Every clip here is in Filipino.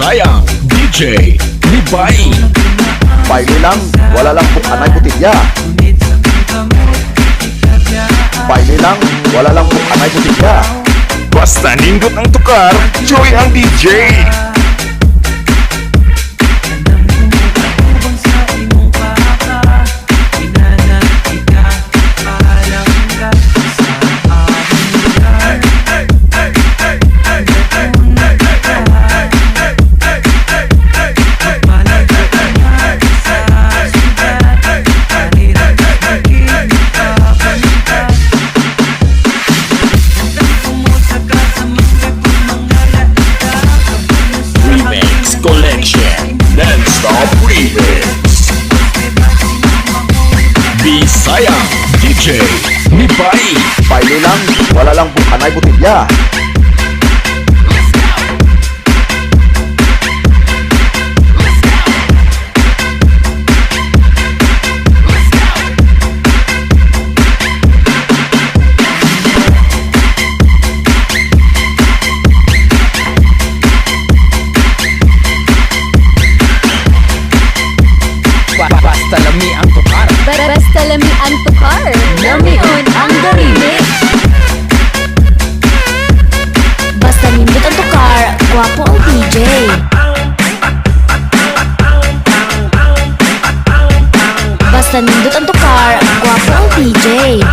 Bisaya DJ Libay. Baile lang, wala lang pong anay botilya. Baile lang, wala lang pong anay botilya. Basta nindot ang tukar, Joy ang DJ. Bisaya DJ Libay. Baile lang, wala lang pong anay botilya. Basta lami ang tukar. Basta lami ang tukar. Lamion ang remix. Basta nindot ang tukar, gwapo ang DJ. Basta nindot ang tukar, gwapo ang DJ.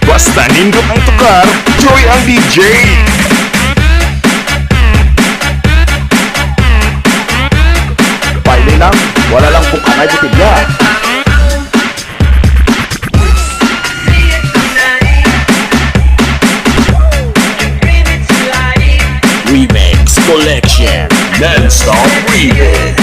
Basta nindot ang tukar, Joy ang DJ. Baile lang, wala lang pong anay botilya. Remix Collection Non-Stop Remix.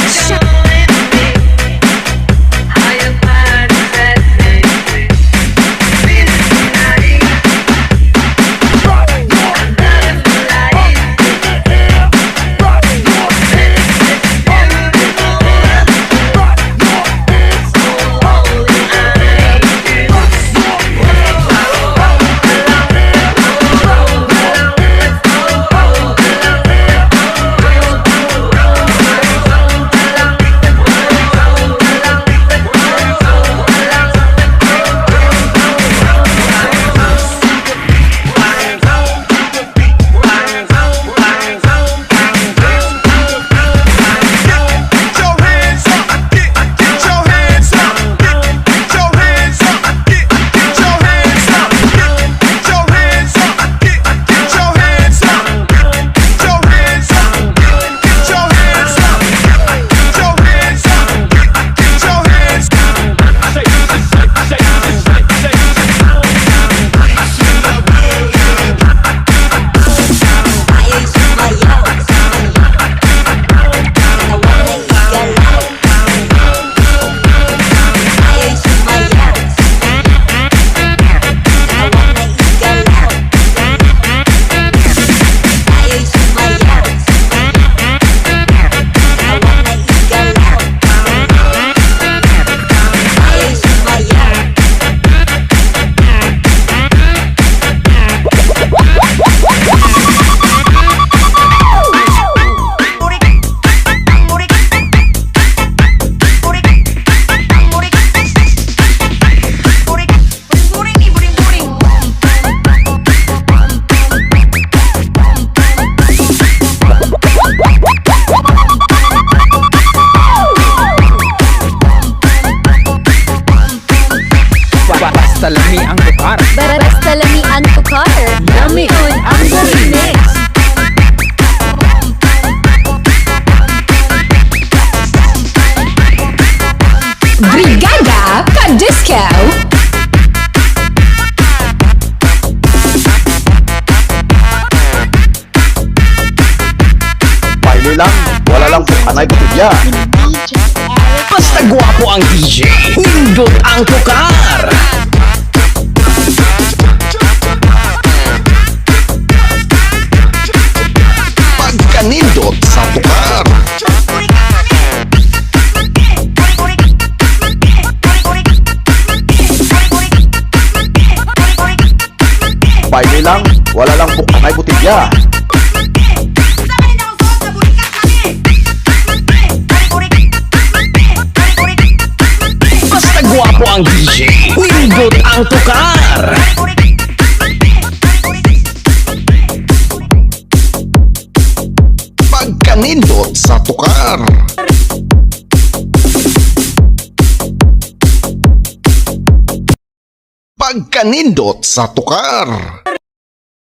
Basta lami ang tukar. Basta lami ang tukar. Lamion ang remix. Brigada Ka-Disco. ang DJ. Nindot ang tukar. Pagkanindot sa tukar. Baile lang, wala lang bukanay botilya. Basta gwapo ang DJ. Nindot ang tukar. Pagkanindot sa tukar. Pagkanindot sa tukar.